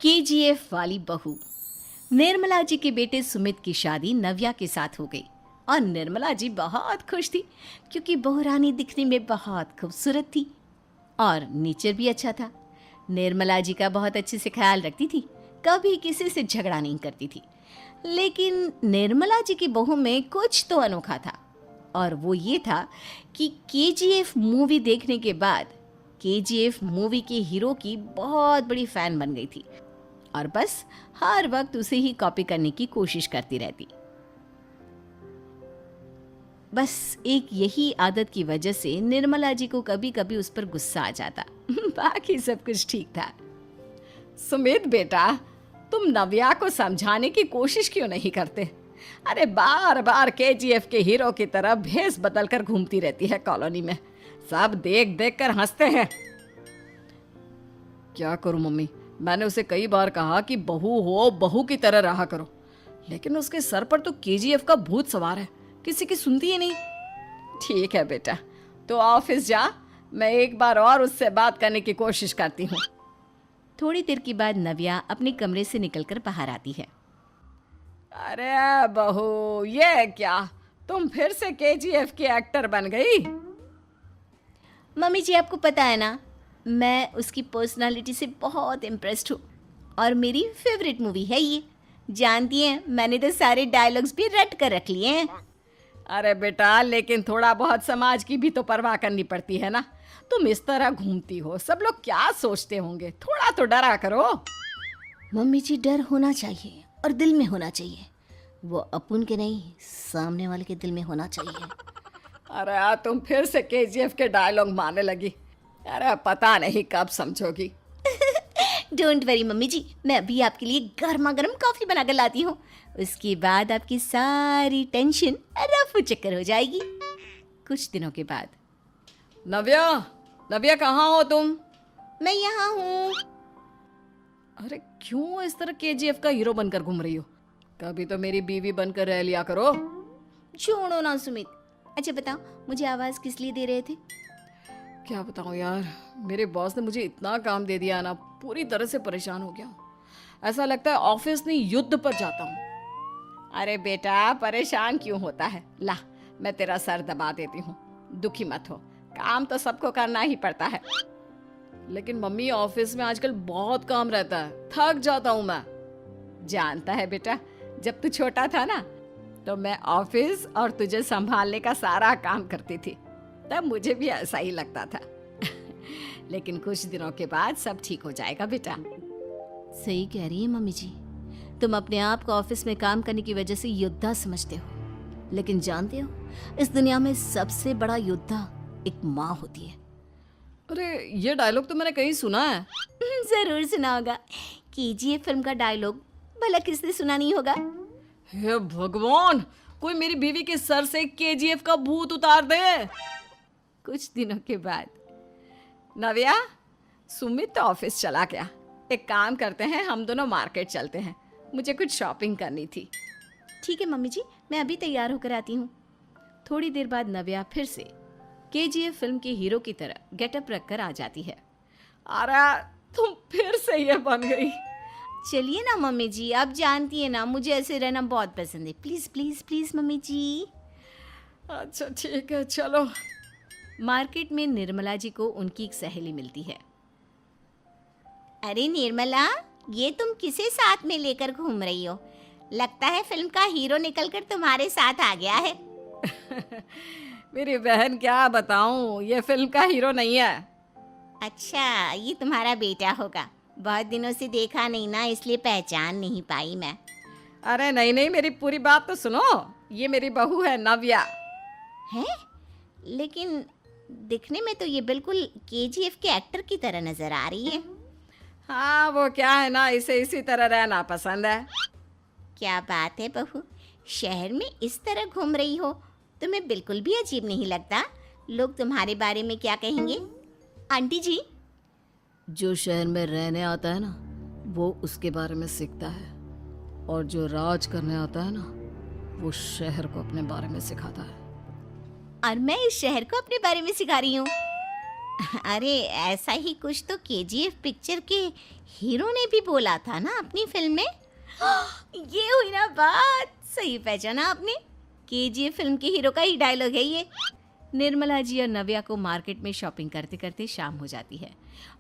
KGF वाली बहू। निर्मला जी के बेटे सुमित की शादी नव्या के साथ हो गई और निर्मला जी बहुत खुश थी क्योंकि बहू रानी दिखने में बहुत खूबसूरत थी और नेचर भी अच्छा था। निर्मला जी का बहुत अच्छे से ख्याल रखती थी, कभी किसी से झगड़ा नहीं करती थी। लेकिन निर्मला जी की बहू में कुछ तो अनोखा था और वो ये था कि केजीएफ मूवी देखने के बाद केजीएफ मूवी के हीरो की बहुत बड़ी फैन बन गई थी और बस हर वक्त उसे ही कॉपी करने की कोशिश करती रहती। बस एक यही आदत की वजह से निर्मला जी को कभी कभी उस पर गुस्सा आ जाता। बाकी सब कुछ ठीक था। सुमित बेटा, तुम नव्या को समझाने की कोशिश क्यों नहीं करते? अरे बार बार केजीएफ के हीरो की तरह भेस बदल कर घूमती रहती है कॉलोनी में, सब देख देख कर हंसते हैं। क्या करूं मम्मी, मैंने उसे कई बार कहा कि बहू हो बहू की तरह रहा करो, लेकिन उसके सर पर तो केजीएफ का भूत सवार है, किसी की सुनती ही नहीं। ठीक है बेटा, तो ऑफिस जा, मैं एक बार और उससे बात करने की कोशिश करती हूँ। थोड़ी देर के बाद नव्या अपने कमरे से निकलकर बाहर आती है। अरे बहू, ये क्या, तुम फिर से केजीएफ की एक्टर बन गई? मम्मी जी, आपको पता है ना, मैं उसकी पर्सनालिटी से बहुत इम्प्रेस्ड हूँ और मेरी फेवरेट मूवी है ये। जानती हैं, मैंने तो सारे डायलॉग्स भी रट कर रख लिए हैं। अरे बेटा, लेकिन थोड़ा बहुत समाज की भी तो परवाह करनी पड़ती है ना। तुम इस तरह घूमती हो, सब लोग क्या सोचते होंगे, थोड़ा तो डरा करो। मम्मी जी, डर होना चाहिए और दिल में होना चाहिए, वो अपन के नहीं सामने वाले के दिल में होना चाहिए। अरे तुम फिर से केजीएफ के डायलॉग मारने लगी। अरे पता नहीं कब समझोगी। डोंट वरी मम्मी जी, मैं अभी आपके लिए गर्मा गर्म कॉफी बनाकर लाती हूँ, उसके बाद आपकी सारी टेंशन रफू चक्कर हो जाएगी। कुछ दिनों के बाद। नव्या, नव्या कहाँ हो तुम? मैं यहाँ हूँ। अरे क्यों इस तरह केजीएफ का हीरो बनकर घूम रही हो? कभी तो मेरी बीवी बनकर रह लिया करो। छोड़ो ना सुमित। अच्छा बताओ, मुझे आवाज किस लिए दे रहे थे? क्या बताऊं यार, मेरे बॉस ने मुझे इतना काम दे दिया ना, पूरी तरह से परेशान हो गया। ऐसा लगता है ऑफिस नहीं युद्ध पर जाता हूँ। अरे बेटा, परेशान क्यों होता है, ला मैं तेरा सर दबा देती हूँ, दुखी मत हो, काम तो सबको करना ही पड़ता है। लेकिन मम्मी, ऑफिस में आजकल बहुत काम रहता है, थक जाता हूँ मैं। जानता है बेटा, जब तू छोटा था ना, तो मैं ऑफिस और तुझे संभालने का सारा काम करती थी, तब मुझे भी ऐसा ही लगता था। लेकिन कुछ दिनों के बाद सब ठीक हो जाएगा बेटा। सही कह रही है मम्मी जी, तुम अपने आप को ऑफिस में काम करने की वजह से योद्धा समझते हो, लेकिन जानते हो, इस दुनिया में सबसे बड़ा योद्धा एक माँ होती है। अरे ये डायलॉग तो मैंने कहीं सुना है। जरूर सुना होगा, केजीएफ फिल्म का डायलॉग, भला किसने सुना नहीं होगा। हे भगवान, कोई मेरी बीवी के सर से केजीएफ का भूत उतार दे। कुछ दिनों के बाद। नव्या, सुमित तो ऑफिस चला गया, एक काम करते हैं, हम दोनों मार्केट चलते हैं, मुझे कुछ शॉपिंग करनी थी। ठीक है मम्मी जी, मैं अभी तैयार होकर आती हूँ। थोड़ी देर बाद नव्या फिर से केजीएफ फिल्म के हीरो की तरह गेटअप रखकर आ जाती है। अरे तुम फिर से ये बन गई। चलिए ना मम्मी जी, आप जानती है ना, मुझे ऐसे रहना बहुत पसंद है, प्लीज प्लीज प्लीज मम्मी जी। अच्छा ठीक है, चलो। मार्केट में निर्मला जी को उनकी एक सहेली मिलती है। अरे निर्मला, ये तुम किसे साथ में लेकर घूम रही हो? लगता है फिल्म का हीरो निकलकर तुम्हारे साथ आ गया है। मेरी बहन, क्या बताऊं, ये फिल्म का हीरो नहीं है। अच्छा, ये तुम्हारा बेटा होगा, बहुत दिनों से देखा नहीं ना, इसलिए पहचान नहीं पाई मैं। अरे नहीं नहीं, मेरी पूरी बात तो सुनो, ये मेरी बहू है नव्या। हैं? लेकिन दिखने में तो ये बिल्कुल केजीएफ के एक्टर की तरह नजर आ रही है। हाँ, वो क्या है ना, इसे इसी तरह रहना पसंद है। क्या बात है बहू, शहर में इस तरह घूम रही हो, तुम्हें बिल्कुल भी अजीब नहीं लगता? लोग तुम्हारे बारे में क्या कहेंगे? आंटी जी, जो शहर में रहने आता है ना, वो उसके बारे में सीखता है, और जो राज करने आता है ना, वो शहर को अपने बारे में सिखाता है। और मैं इस शहर को अपने बारे में सिखा रही हूँ। अरे ऐसा ही कुछ तो केजीएफ पिक्चर के हीरो ने भी बोला था ना अपनी फिल्म में। ये हुई ना बात, सही पहचाना आपने। केजीएफ फिल्म के हीरो का ही डायलॉग है ये। निर्मला जी और नव्या को मार्केट में शॉपिंग करते करते शाम हो जाती है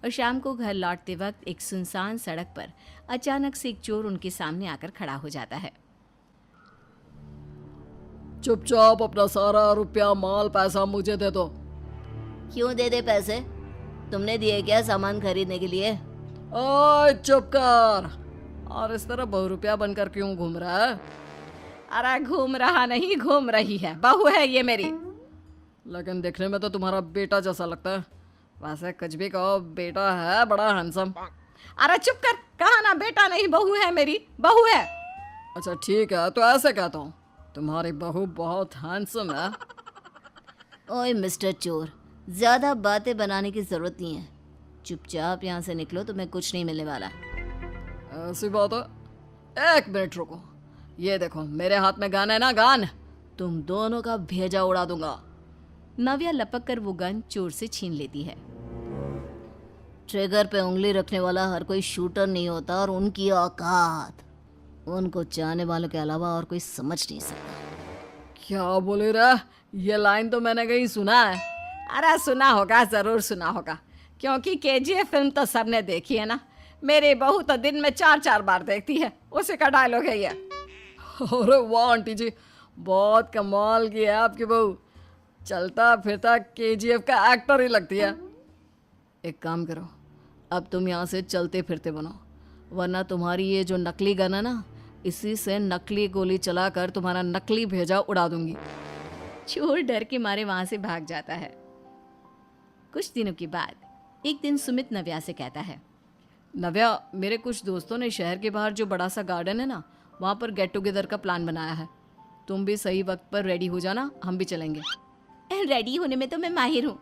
और शाम को घर लौटते वक्त एक सुनसान सड़क पर अचानक से एक चोर उनके सामने आकर खड़ा हो जाता है। चुपचाप अपना सारा रुपया माल पैसा मुझे दे दो। क्यों दे दे पैसे? तुमने दिए क्या सामान खरीदने के लिए? ओए चुप कर। और इस तरह बहुरुपया बनकर क्यों घूम रहा है? अरे घूम रहा नहीं, घूम रही है, बहू है ये मेरी। लेकिन देखने में तो तुम्हारा बेटा जैसा लगता है। वैसे कुछ भी कहो, बेटा है बड़ा हैंडसम। अरे चुप कर, कहा ना बेटा नहीं बहू है मेरी, बहू है। अच्छा ठीक है, तो ऐसे कहता हूँ, तुम्हारी बहू बहुत हैंडसम है। ओए मिस्टर चोर, ज्यादा बातें बनाने की जरूरत नहीं है। चुपचाप यहाँ से निकलो, तुम्हें कुछ नहीं मिलने वाला। ऐसी बात है? एक मिनट रुको, ये देखो मेरे हाथ में गन है ना, गन। तुम दोनों का भेजा उड़ा दूंगा। नव्या लपक कर वो गन चोर से छीन लेती है। ट्रिगर पे उंगली रखने वाला हर कोई शूटर नहीं होता, और उनकी औकात उनको चाहने वालों के अलावा और कोई समझ नहीं सकता। क्या बोले रे? ये लाइन तो मैंने कहीं सुना है। अरे सुना होगा, जरूर सुना होगा, क्योंकि केजीएफ फिल्म तो सबने देखी है ना। मेरी बहू तो दिन में 4-4 बार देखती है, उसी का डायलॉग है ये। अरे वाह आंटी जी, बहुत कमाल की है आपकी बहू। चलता फिरता केजीएफ का एक्टर ही लगती है। एक काम करो, अब तुम यहाँ से चलते फिरते बनो, वरना तुम्हारी ये जो नकली गन है ना, इसी से नकली गोली चलाकर तुम्हारा नकली भेजा उड़ा दूंगी। चोर डर के मारे वहां से भाग जाता है। कुछ दिनों के बाद एक दिन सुमित नव्या से कहता है, नव्या, मेरे कुछ दोस्तों ने शहर के बाहर जो बड़ा सा गार्डन है ना, वहाँ पर गेट टुगेदर का प्लान बनाया है। तुम भी सही वक्त पर रेडी हो जाना, हम भी चलेंगे। रेडी होने में तो मैं माहिर हूँ,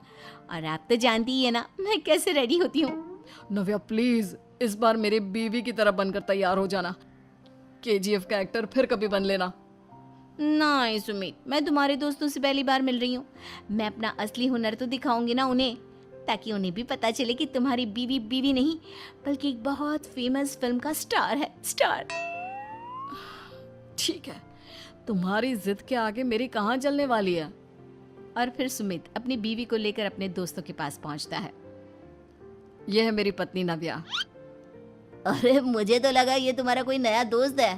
और आप तो जानती ही है ना मैं कैसे रेडी होती हूँ। नव्या प्लीज, इस बार मेरी बीवी की तरह बनकर तैयार हो जाना। केजीएफ का एक्टर फिर कभी बन लेना। नहीं सुमित, मैं तुम्हारे दोस्तों से पहली बार मिल रही हूँ। मैं अपना असली हुनर तो दिखाऊंगी ना उन्हें, ताकि उन्हें भी पता चले कि तुम्हारी बीवी बीवी नहीं, बल्कि एक बहुत फेमस फिल्म का स्टार है, स्टार। ठीक है, तुम्हारी जिद के आगे मेरी कहाँ जलने वाली है। और फिर सुमित अपनी बीवी को लेकर अपने दोस्तों के पास पहुंचता है। यह है मेरी पत्नी नव्या। अरे मुझे तो लगा ये तुम्हारा कोई नया दोस्त है।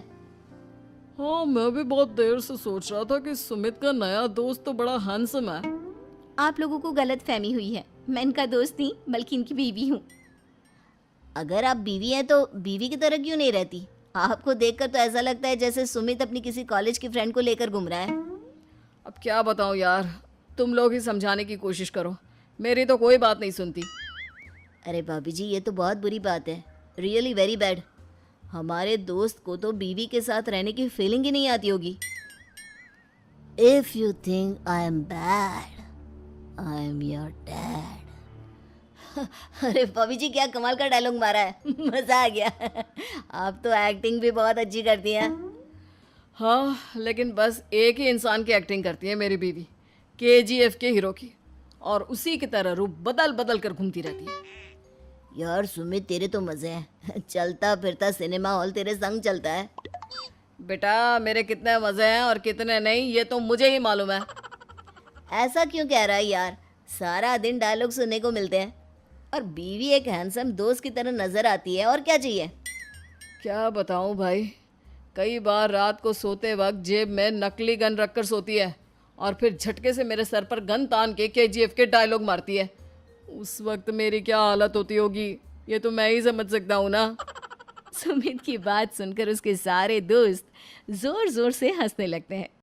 हाँ, मैं भी बहुत देर से सोच रहा था कि सुमित का नया दोस्त तो बड़ा हैंडसम है। आप लोगों को गलत फहमी हुई है, मैं इनका दोस्त नहीं बल्कि इनकी बीवी हूँ। अगर आप बीवी हैं तो बीवी की तरह क्यों नहीं रहती? आपको देखकर तो ऐसा लगता है जैसे सुमित अपनी किसी कॉलेज की फ्रेंड को लेकर घूम रहा है। अब क्या बताऊँ यार, तुम लोग ही समझाने की कोशिश करो, मेरी तो कोई बात नहीं सुनती। अरे भाभी जी, ये तो बहुत बुरी बात है, रियली वेरी बैड। हमारे दोस्त को तो बीवी के साथ रहने की फीलिंग ही नहीं आती होगी। If you think I am bad, I am your dad. अरे भाभी जी, क्या कमाल का डायलॉग मारा है, मजा आ गया। आप तो एक्टिंग भी बहुत अच्छी करती हैं। हाँ, लेकिन बस एक ही इंसान की एक्टिंग करती है मेरी बीवी, केजीएफ के हीरो की, और उसी की तरह रूप बदल बदल कर घूमती रहती है। यार सुमित, तेरे तो मजे हैं, चलता फिरता सिनेमा हॉल तेरे संग चलता है। बेटा, मेरे कितने मजे हैं और कितने नहीं, ये तो मुझे ही मालूम है। ऐसा क्यों कह रहा है यार? सारा दिन डायलॉग सुनने को मिलते हैं, और बीवी एक हैंडसम दोस्त की तरह नजर आती है, और क्या चाहिए? क्या बताऊं भाई, कई बार रात को सोते वक्त जेब में नकली गन रखकर सोती है, और फिर झटके से मेरे सर पर गन तान के केजीएफ के डायलॉग मारती है। उस वक्त मेरी क्या हालत होती होगी, ये तो मैं ही समझ सकता हूँ ना। सुमित की बात सुनकर उसके सारे दोस्त जोर जोर से हंसने लगते हैं।